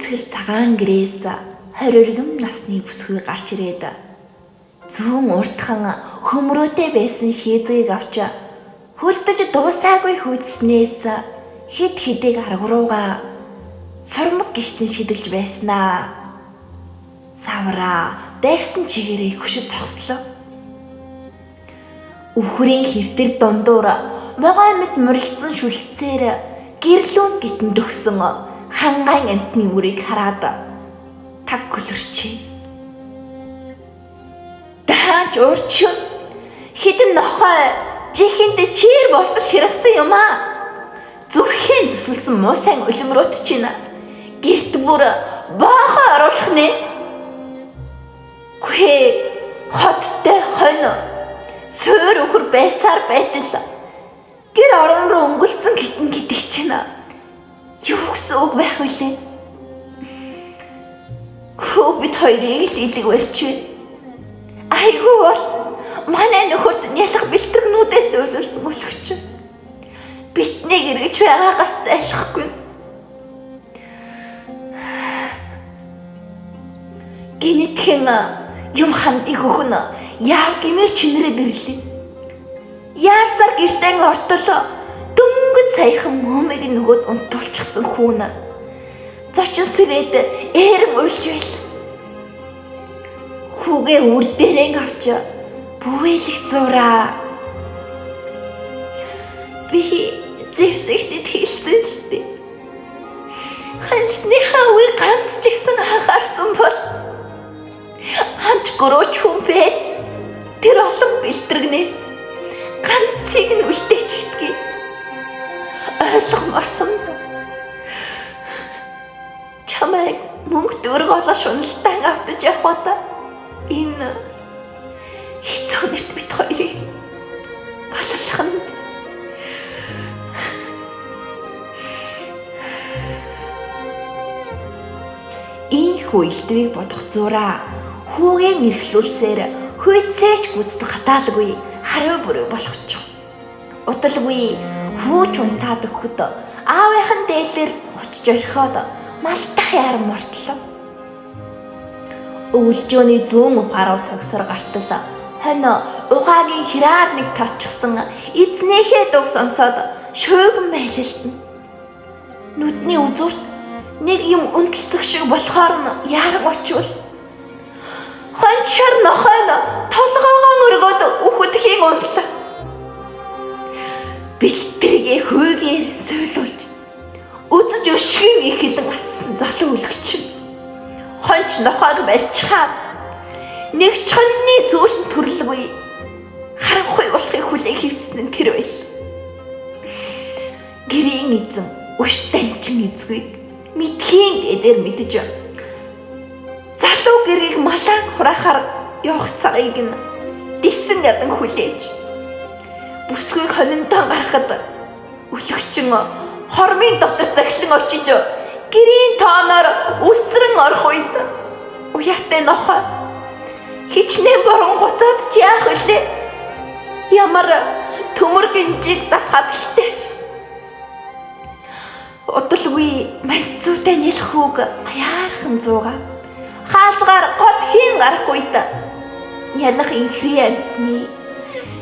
үсгэр цагаан гэрээс 20 өргөм насны бүсгүй гарч ирээд зүүн уртхан хөмрөөтэй байсан хийзгийг авч хөлдөж дуусаагүй хүйдснээс хэд хэдэг аргурууга сурмаг гихчин шидэлж байснаа. Савраа дайрсан чигээрээ хөшөж зогслоо. Үхрийн хэвтэр дундуур могой мэт мурилдсан шүлтсээр гэрлүүн гитэн төгсөн хангайн амтны үрийг хараад таг гөлөрчээ. Даач урчин хідэн нохой жихэнтэй чир болтол хэрэгсэн юм аа. Зүрхэн зүсэлсэн муу сайн улимрууд чинь гэрт бүр баахан оруулах нэ. Гүй хоттой хонь суур өхөр байсаар байтал гэр орон руу өнгөлцөн гитэн гэдэг чинь юу гэсэн үг байх вүлээ? Хөө бид хоёрыг л илэг барьч байна. Айгүй бол манай нөхөрт нялх бэлтгэрнүүдээс уйлуулсан өлөгч. Биднийг эргэж байгаагаас зайлахгүй. Гинэтхэн юм хандыг өхөн яав гэмээр чинрээд ирлээ. Яарсаар гэртэн ортол дөнгөж саяхан мөмиг нөгөөд унтуулчихсан хүүн зочин сэрээд ээрэн уйлж байл. Хүүгээ үр дээрээ авч бүвэлэх зураа. Би зэвсэгтэд хэлсэн штеп. Хансны хавыг ганц ч ихсэн анхаарсан бол ханч гөрөөч хүн байж тэр олон бэлтрэгнээс ганцыг нь үлдээч гэтгийг ойлгоморсон. Чамайг мөнгө төгрөг олоо шуналтан автаж явах удаа энэ хэцүү нэрт бит хоёрыг балалах нь. Ийм хүйлдвийг бодох зураа хүүгийн эрхлүүлсээр хүйцээч гүцдэг хатаалгүй хариу бүрээ болгоч. Удалгүй хүүч унтаад өгөхөд аавынхан дээлээр очиж орхиод малтах яар мортлоо. Өвлжөөний зүүн ухааруу цогсор гартал хонь угаагийн хираар нэг тарчихсан эзнээхээ дуу сонсоод шууган байлалтна. Нүдний үзүүрт нэг юм өндлцөх шиг болохоор нь яаран очвол хончор нохойн толгоогоо өргөөд үхдэхийн унлаа. Бэлтэргээ хөөгээр суйлуулж үзэж өшгөн ихэлэн ассан залуу өлөгч. Хонч нохойг барьчихаад нэг чонны сүүлэн төрлөгүй харанхуй болохыг хүлээн хөвцсөн нь тэр байл. Гэрийн эзэн өш данчин эзгүй мэдхийн эдэр мэдэж залуу гэргийг малан хураахаар явах цагийг нь дисэн гадан хүлээж бүсгүйг хониндоо гарахад өлөгчин хормын дотор захилан очиж гэрийн тооноор үсрэн орох үед уяатай нохой хичнээн борон гуцаад ч яах вүлээ? Ямар төмөр гинжиг дас хадалтай. Удалгүй манцуутай нэлэх хүүг аяархан зуугаа хаалгаар годхийн гарах үед нялх инхри амтны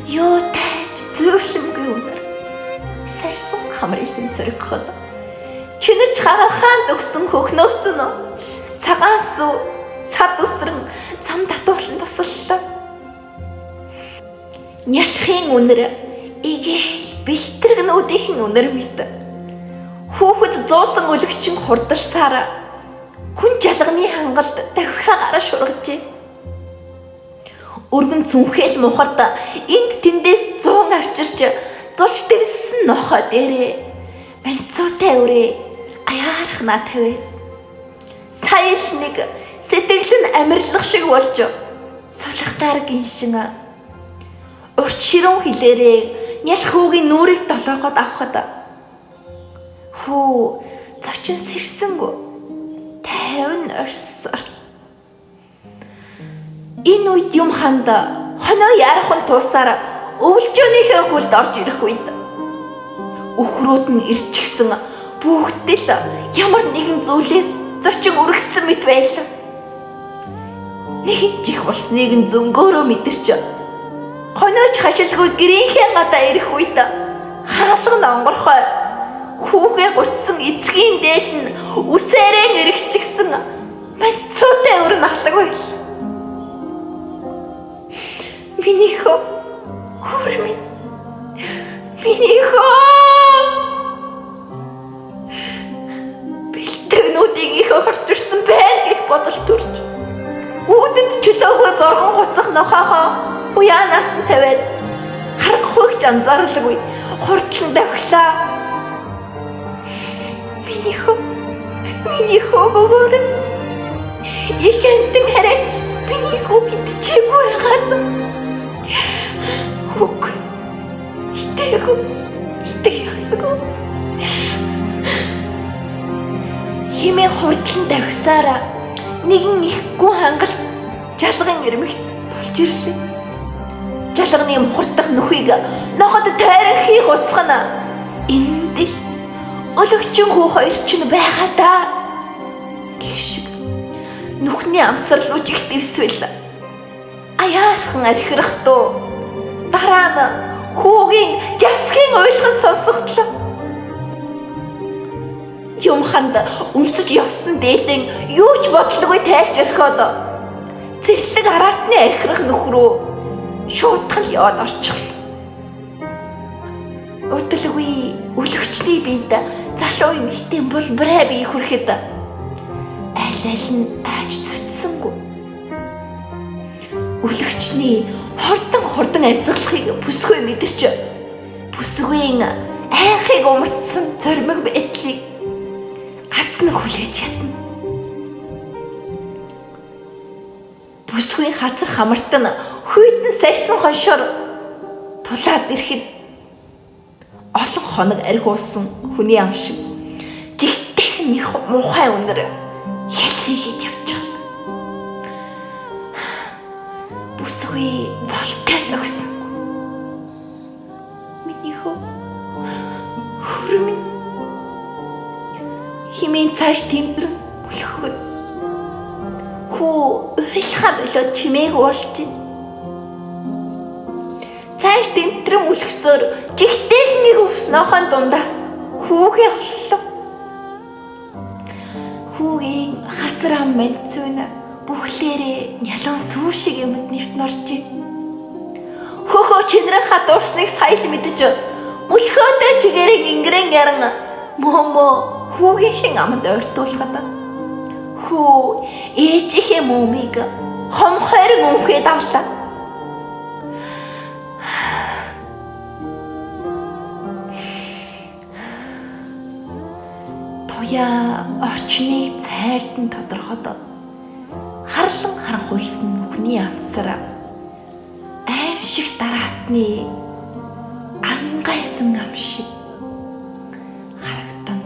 юу тайж зөвлөмгүй үнэр сарсан хамрыг нь зөргөхөд чинэрч хагархаанд өгсөн хөхнөөс нь цагаан сүү сад үсрэн зам татуулан туслалаа. Нялхын үнэр игээл бэлтрэгнүүдийн үнэр мэт хүүхэд зуусан өлөгчин хурдалсаар хүн жалганы хангалд давхиа гараа шургажээ. Өргөн цүнхэл мухард энд тэндээс 100 авчирч зулж дэвсэн нохой дээрээ манцуутай өрөө аяархнаа тавиа. Сая л нэг сэтгэл нь амирлах шиг болж сулхтаар гиншин урт ширүүн хилээрээ нялх хүүгийн нүрийг долоогоод авахад хүү зочин сэрсэнгүү 50 орсоор. Энэ үед юм ханд хонио яархан туусаар өвлжөөнийхөө хүлд орж ирэх үед үхрүүд нь ирчихсэн бүгд л ямар нэгэн зүйлээс зочин үргэссэн мэт байлаа. Нэг чих болсныг нь зөнгөөрөө мэдэрч хонооч хашилгүй гэрийнхээ гадаа ирэх үед хаалга онгорхой хүүгээ гутсан эцгийн дээл нь үсээрэн эргэчихсэн манцуутай өрн алдаг байл. Миний хөө хөрмин миний хөө бэлтгэнүүдийг их хорч ирсэн байна гэх бодол төрж үүдэнд чөлөөгүй боргон гуцах нохоохоо уяанаас нь тавиад харахгүй анзаарлагүй хурдлан давхлаа. Миний хөө бөгөөр их энтэн хараач миний хөө идчихгүй байгаад үгүй идэх ёсгүй химээ хурдлан давхсаараа нэгэн ихгүй хангалт жалгын ирмэгт тулж ирлээ. Жалганы мухардах нүхийг ноход тайрхи хуцгана. Энд л өлөгчин хүү хоёр ч байгаа даа. Гэх шиг нүхний амсрал үжих дэвсвэл аяархан архирах дөө. Дараа нь хүүгийн жасгийн уйлган сонсогдлоо. Юм ханд өмсөж явсан дээлэн юу ч бодлоггүй тайлж орхиод зэрлэг араатны архирах нүх рүү шуудхан яваад орчихлоо. Удалгүй өлөгчний биед залуу эмэгтэй булбараа бие хүрэхэд аль нь ааж зүтсэнгүй. Өлөгчний хурдан амьсгалахыг бүсгүй мэдэрч бүсгүйн айхыг умартсан цормог байдлыг хацна хүлээж чадна. Бүсгүй хазар хамарт нь хүйтэн сарьсан хоншоор тулаад ирэхэд олон хоног архиусан хүний ам шиг жигтэйх нь муухай үнэр ялхийгээд явчихлаа. Бүсгүй золтой л өгсөн. Миний хөрмин химийн цааш тэмдрэн бүлэхгүй. Хүү уйлхаа болоод чимээгүй болж байна. Цааш тэмдрэн үлгсөөр жигтэйхнийг өвс нохон дундаас хүүгээ оллоо. Хүүгийн хазар ам мэдцүүн бүхлээрээ нялуун сүү шиг юмд нэвт норж байна. Хөхөө чинрэн хадуурсныг сая л мэдэж мөлхөөдөө чигээрэн ингэрэн яран мөмөө хүүгийнхээ амд ойртуулгаад хүү ээжийнхээ мөмийг хомхойр мөнхөд авлаа. Тоя орчныг цайрдан тодорхойд харлан харанхуйлсан нүхний амсар аим шиг дараатны ангайсан ам шиг харагдан.